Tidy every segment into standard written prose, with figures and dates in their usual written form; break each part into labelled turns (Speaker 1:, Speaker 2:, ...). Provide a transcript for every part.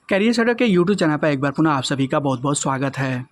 Speaker 1: Career shutter के YouTube channel पर एक बार पुनः आप सभी का बहुत बहुत स्वागत है।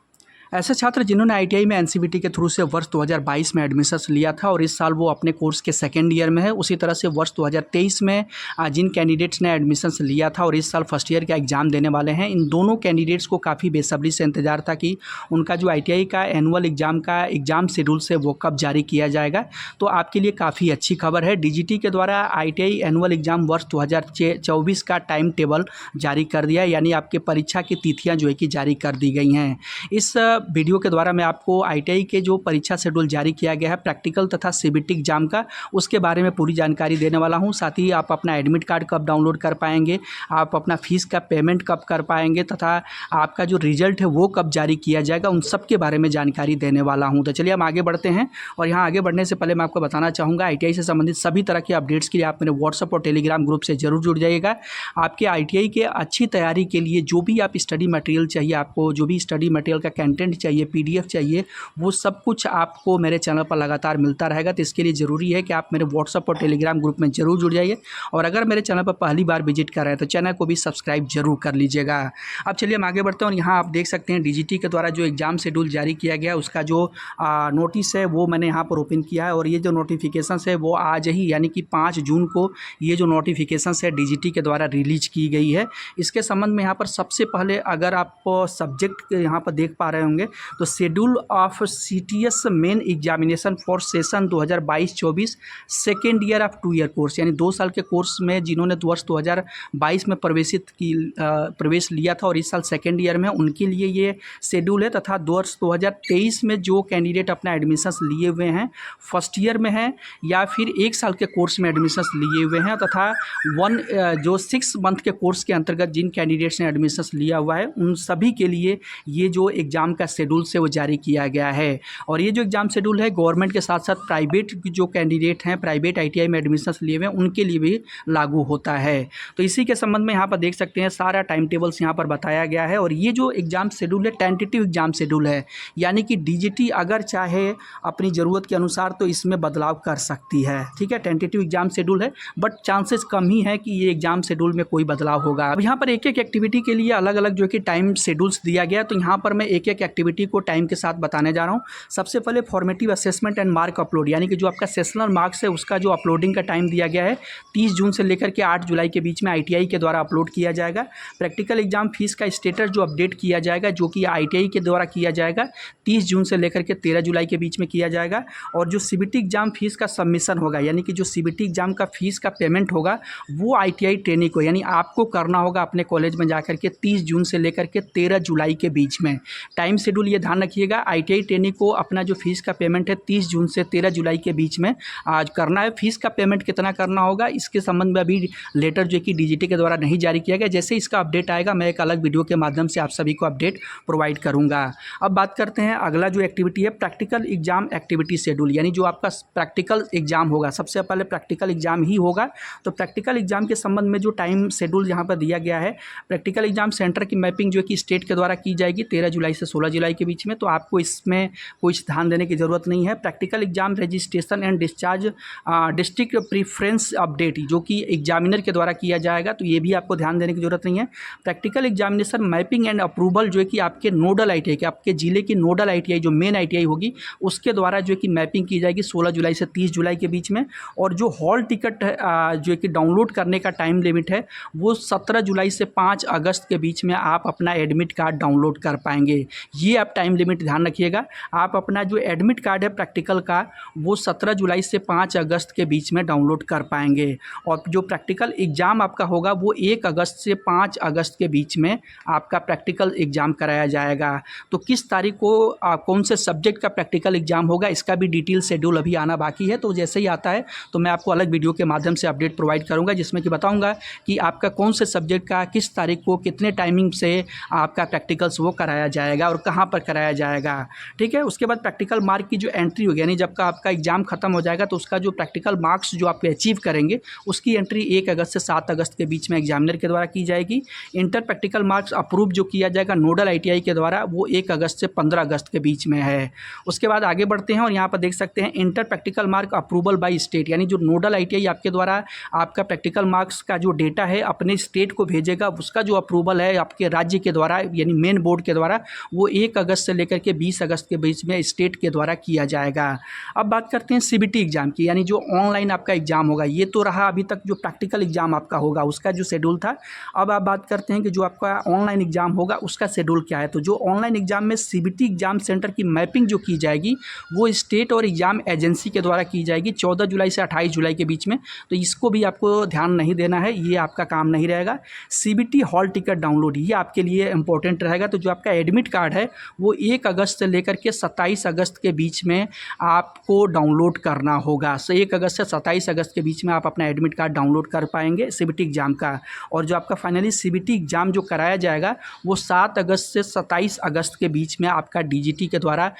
Speaker 1: ऐसे छात्र जिन्होंने आईटीआई में एनसीवीटी के थ्रू से वर्ष 2022 में एडमिशन्स लिया था और इस साल वो अपने कोर्स के सेकेंड ईयर में है, उसी तरह से वर्ष 2023 में जिन कैंडिडेट्स ने एडमिशन्स लिया था और इस साल फर्स्ट ईयर का एग्ज़ाम देने वाले हैं, इन दोनों कैंडिडेट्स को काफ़ी बेसब्री से इंतजार था कि उनका जो आईटीआई का एनुअल एग्ज़ाम का एग्ज़ाम शेड्यूल से वो कब जारी किया जाएगा। तो आपके लिए काफ़ी अच्छी खबर है, डीजीटी के द्वारा आईटीआई एनुअल एग्ज़ाम वर्ष 2024 का टाइम टेबल जारी कर दिया है, यानी आपके परीक्षा की तिथियाँ जो है कि जारी कर दी गई हैं। इस वीडियो के द्वारा मैं आपको आईटीआई के जो परीक्षा शेड्यूल जारी किया गया है प्रैक्टिकल तथा सीबीटी एग्जाम का, उसके बारे में पूरी जानकारी देने वाला हूं। साथ ही आप अपना एडमिट कार्ड कब डाउनलोड कर पाएंगे, आप अपना फीस का पेमेंट कब कर पाएंगे तथा आपका जो रिजल्ट है वो कब जारी किया जाएगा, उन सब के बारे में जानकारी देने वाला हूँ। तो चलिए हम आगे बढ़ते हैं। और यहाँ आगे बढ़ने से पहले मैं आपको बताना चाहूँगा, आईटीआई से संबंधित सभी तरह के अपडेट्स के लिए आप मेरे व्हाट्सअप और टेलीग्राम ग्रुप से जरूर जुड़ जाइएगा। आपके आईटीआई के अच्छी तैयारी के लिए जो भी आप स्टडी मटेरियल चाहिए, आपको जो भी स्टडी मटेरियल का कंटेंट चाहिए, पीडीएफ चाहिए, वो सब कुछ आपको मेरे चैनल पर लगातार मिलता रहेगा। तो इसके लिए ज़रूरी है कि आप मेरे व्हाट्सअप और टेलीग्राम ग्रुप में जरूर जुड़ जाइए। और अगर मेरे चैनल पर पहली बार विजिट कर रहे हैं तो चैनल को भी सब्सक्राइब जरूर कर लीजिएगा। अब चलिए हम आगे बढ़ते हैं। और यहाँ आप देख सकते हैं डीजीटी के द्वारा जो एग्ज़ाम शेड्यूल जारी किया गया, उसका जो नोटिस है वो मैंने यहाँ पर ओपन किया है। और ये जो नोटिफिकेशन है वो आज ही यानी कि 5 जून को ये जो नोटिफिकेशन है डीजीटी के द्वारा रिलीज की गई है। इसके संबंध में यहाँ पर सबसे पहले अगर आप सब्जेक्ट यहाँ पर देख पा रहे होंगे तो schedule of CTS main examination for session 2022-24 second year of 2 year course, यानी 2 साल के कोर्स में जिन्होंने वर्ष 2022 में प्रवेश लिया था और इस साल सेकेंड ईयर में, उनके लिए ये शेड्यूल है। तथा वर्ष 2023 में जो कैंडिडेट अपना एडमिशन्स लिए हुए हैं, फर्स्ट ईयर में हैं या फिर 1 साल के कोर्स में एडमिशन्स लिए हुए हैं, तथा जो 6 मंथ के कोर्स के अंतर्गत जिन कैंडिडेट्स ने एडमिशन्स लिया हुआ है, उन सभी के लिए ये जो एग्ज़ाम का शेड्यूल से वो जारी किया गया है। और ये जो एग्ज़ाम शेड्यूल है गवर्नमेंट के साथ साथ प्राइवेट जो कैंडिडेट हैं, प्राइवेट आईटीआई में एडमिशन्स लिए हुए हैं, उनके लिए भी लागू होता है। तो इसी के संबंध में यहाँ पर देख सकते हैं सारा टाइम टेबल्स यहाँ पर बताया गया है। और ये जो एग्ज़ाम शेड्यूल है टेंटेटिव एग्ज़ाम शेड्यूल है, यानी कि डीजीटी अगर चाहे अपनी ज़रूरत के अनुसार तो इसमें बदलाव कर सकती है। ठीक है, टेंटेटिव एग्ज़ाम शेड्यूल है, बट चांसेस कम ही है कि ये एग्ज़ाम शेड्यूल में कोई बदलाव होगा। अब यहाँ पर एक एक एक्टिविटी के लिए अलग अलग जो कि टाइम शेड्यूल्स दिया गया, तो यहाँ पर मैं एक एक एक्टिविटी को टाइम के साथ बताने जा रहा हूँ। सबसे पहले formative assessment and mark upload, यानी कि जो आपका सेशनल मार्क्स है उसका जो अपलोडिंग का टाइम दिया गया है 30 जून से लेकर के 8 जुलाई के बीच में आईटीआई के द्वारा अपलोड किया जाएगा। प्रैक्टिकल एग्जाम फीस का स्टेटस जो अपडेट किया जाएगा, जो कि आईटीआई के द्वारा किया जाएगा 30 जून से लेकर के 13 जुलाई के बीच में किया जाएगा। और जो सीबीटी एग्जाम फीस का सबमिशन होगा, यानी कि जो सीबीटी एग्जाम का फीस का पेमेंट होगा वो आईटीआई ट्रेनी को, यानी आपको करना होगा अपने कॉलेज में जाकर के 30 जून से लेकर के 13 जुलाई के बीच में। टाइम शेड्यूल ये ध्यान रखिएगा, आईटीआई ट्रेनी को अपना जो फीस का पेमेंट है 30 जून से 13 जुलाई के बीच में आज करना है। फीस का पेमेंट कितना करना होगा इसके संबंध में अभी लेटर जो कि डीजीटी के द्वारा नहीं जारी किया गया, जैसे इसका अपडेट आएगा मैं एक अलग वीडियो के माध्यम से आप सभी को अपडेट प्रोवाइड करूंगा। अब बात करते हैं अगला जो एक्टिविटी है प्रैक्टिकल एग्जाम एक्टिविटी शेड्यूल, यानी जो आपका प्रैक्टिकल एग्जाम होगा, सबसे पहले प्रैक्टिकल एग्जाम ही होगा। तो प्रैक्टिकल एग्जाम के संबंध में जो टाइम शेड्यूल यहाँ पर दिया गया है, प्रैक्टिकल एग्जाम सेंटर की मैपिंग जो कि स्टेट के द्वारा की जाएगी 13 जुलाई से 16 जुलाई के बीच में, तो आपको इसमें कुछ ध्यान देने की ज़रूरत नहीं है। Practical exam registration and discharge district preference update जो कि एग्जामिनर के द्वारा किया जाएगा, तो ये भी आपको ध्यान देने की ज़रूरत नहीं है। Practical examination mapping and approval जो है कि आपके नोडल आईटीआई के, आपके जिले की नोडल आईटीआई जो मेन आईटीआई होगी उसके द्वारा जो है कि मैपिंग की जाएगी 16 जुलाई से 30 जुलाई के बीच में। और जो हॉल टिकट जो है कि डाउनलोड करने का टाइम लिमिट है वो 17 जुलाई से 5 अगस्त के बीच में आप अपना एडमिट कार्ड डाउनलोड कर पाएंगे। ये आप टाइम लिमिट ध्यान रखिएगा। आप अपना जो एडमिट कार्ड है प्रैक्टिकल का वो 17 जुलाई से 5 अगस्त के बीच में डाउनलोड कर पाएंगे। और जो प्रैक्टिकल एग्ज़ाम आपका होगा वो 1 अगस्त से 5 अगस्त के बीच में आपका प्रैक्टिकल एग्ज़ाम कराया जाएगा। तो किस तारीख को कौन से सब्जेक्ट का प्रैक्टिकल एग्ज़ाम होगा इसका भी डिटेल शेड्यूल अभी आना बाकी है, तो जैसे ही आता है तो मैं आपको अलग वीडियो के माध्यम से अपडेट प्रोवाइड करूँगा, जिसमें कि बताऊँगा कि आपका कौन से सब्जेक्ट का किस तारीख को कितने टाइमिंग से आपका प्रैक्टिकल्स वो कराया जाएगा और कहाँ पर कराया जाएगा, ठीक है। उसके बाद प्रैक्टिकल मार्क की जो एंट्री होगी, यानी जब का आपका एग्जाम खत्म हो जाएगा तो उसका जो प्रैक्टिकल मार्क्स जो आप अचीव करेंगे उसकी एंट्री 1 अगस्त से 7 अगस्त के बीच में एग्जामिनर के द्वारा की जाएगी। इंटर प्रैक्टिकल मार्क्स अप्रूव जो किया जाएगा नोडल ITI के द्वारा वो 1 अगस्त से 15 अगस्त के बीच में है। उसके बाद आगे बढ़ते हैं और यहाँ पर देख सकते हैं inter practical mark approval by state, यानी जो नोडल ITI आपके द्वारा आपका प्रैक्टिकल मार्क्स का जो डेटा है अपने स्टेट को भेजेगा, उसका जो अप्रूवल है आपके राज्य के द्वारा यानी मेन बोर्ड के द्वारा वो 1 अगस्त से लेकर के 20 अगस्त के बीच में स्टेट के द्वारा किया जाएगा। अब बात करते हैं CBT एग्जाम की, यानी जो ऑनलाइन आपका एग्जाम होगा। ये तो रहा अभी तक जो प्रैक्टिकल एग्जाम आपका होगा उसका जो शेड्यूल था। अब आप बात करते हैं कि जो आपका ऑनलाइन एग्जाम होगा उसका शेड्यूल क्या है। तो जो ऑनलाइन एग्जाम में CBT एग्जाम सेंटर की मैपिंग जो की जाएगी वो स्टेट और एग्जाम एजेंसी के द्वारा की जाएगी 14 जुलाई से 28 जुलाई के बीच में। तो इसको भी आपको ध्यान नहीं देना है, ये आपका काम नहीं रहेगा। CBT हॉल टिकट डाउनलोड ये आपके लिए इंपॉर्टेंट रहेगा। तो जो आपका एडमिट कार्ड है वो 1 अगस्त से लेकर के 27 अगस्त के बीच में आपको डाउनलोड करना होगा। 1 अगस्त से 27 अगस्त के बीच में आप अपना एडमिट कार्ड डाउनलोड कर पाएंगे CBT एग्जाम का। और जो आपका फाइनली CBT एग्जाम जो कराया जाएगा वो 7 अगस्त से 27 अगस्त के बीच में आपका DGT के द्वारा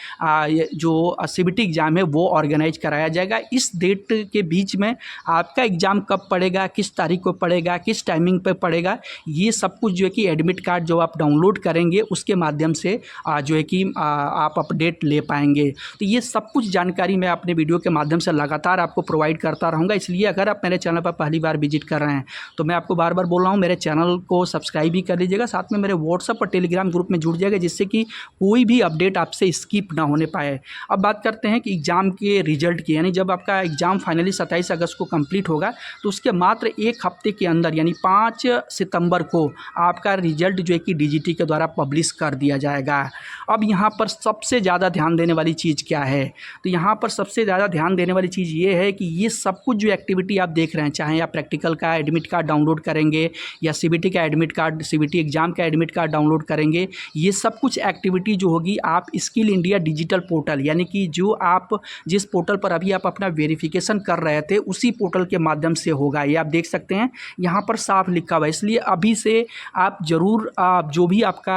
Speaker 1: जो CBT एग्जाम है वो ऑर्गेनाइज कराया जाएगा। इस डेट के बीच में आपका एग्जाम कब पड़ेगा, किस तारीख को पड़ेगा, किस टाइमिंग पे पड़ेगा, ये सब कुछ जो है कि एडमिट कार्ड जो आप डाउनलोड करेंगे उसके माध्यम से जो है कि आप अपडेट ले पाएंगे। तो ये सब कुछ जानकारी मैं अपने वीडियो के माध्यम से लगातार आपको प्रोवाइड करता रहूँगा। इसलिए अगर आप मेरे चैनल पर पहली बार विजिट कर रहे हैं तो मैं आपको बार बार बोल रहा हूँ मेरे चैनल को सब्सक्राइब भी कर लीजिएगा, साथ में मेरे व्हाट्सएप और टेलीग्राम ग्रुप में जुड़ जाएगा जिससे कि कोई भी अपडेट आपसे स्किप ना होने पाए। अब बात करते हैं कि एग्ज़ाम के रिजल्ट की, यानी जब आपका एग्ज़ाम फाइनली 27 अगस्त को कंप्लीट होगा तो उसके मात्र 1 हफ्ते के अंदर यानी 5 सितंबर को आपका रिजल्ट जो है कि DGT के द्वारा पब्लिश कर दिया जाएगा। अब यहाँ पर सबसे ज़्यादा ध्यान देने वाली चीज़ क्या है, तो यहाँ पर सबसे ज़्यादा ध्यान देने वाली चीज़ ये है कि ये सब कुछ जो एक्टिविटी आप देख रहे हैं, चाहे आप प्रैक्टिकल का एडमिट कार्ड डाउनलोड करेंगे या CBT का एडमिट कार्ड, CBT एग्ज़ाम का एडमिट कार्ड डाउनलोड करेंगे, ये सब कुछ एक्टिविटी जो होगी आप स्किल इंडिया डिजिटल पोर्टल यानी कि जो आप जिस पोर्टल पर अभी आप अपना वेरिफिकेशन कर रहे थे उसी पोर्टल के माध्यम से होगा। ये आप देख सकते हैं यहाँ पर साफ लिखा हुआ है, इसलिए अभी से आप ज़रूर जो भी आपका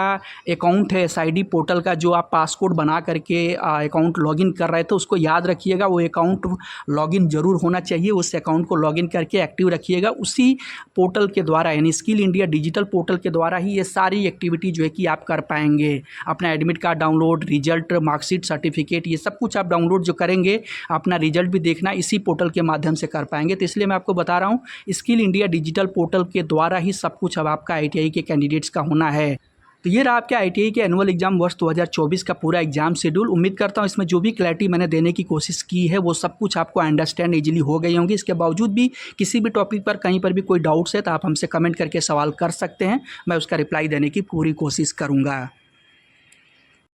Speaker 1: अकाउंट है SID पोर्टल का जो आप पासकोड बना करके अकाउंट लॉगिन कर रहे थे उसको याद रखिएगा, वो अकाउंट लॉगिन ज़रूर होना चाहिए। उस अकाउंट को लॉगिन करके एक्टिव रखिएगा। उसी पोर्टल के द्वारा यानी स्किल इंडिया डिजिटल पोर्टल के द्वारा ही ये सारी एक्टिविटी जो है कि आप कर पाएंगे। अपना admit card download, result, marksheet, certificate, ये सब कुछ आप डाउनलोड जो करेंगे, अपना रिजल्ट भी देखना इसी पोर्टल के माध्यम से कर पाएंगे। तो इसलिए मैं आपको बता रहा हूँ स्किल इंडिया डिजिटल पोर्टल के द्वारा ही सब कुछ अब आपका ITI के कैंडिडेट्स का होना है। तो ये रहा आपके ITI के एनुअल एग्जाम वर्ष 2024 का पूरा एग्जाम शेड्यूल। उम्मीद करता हूँ इसमें जो भी क्लैरिटी मैंने देने की कोशिश की है वो सब कुछ आपको अंडरस्टैंड इजीली हो गई होंगी। इसके बावजूद भी किसी भी टॉपिक पर कहीं पर भी कोई डाउट्स है तो आप हमसे कमेंट करके सवाल कर सकते हैं, मैं उसका रिप्लाई देने की पूरी कोशिश करूँगा।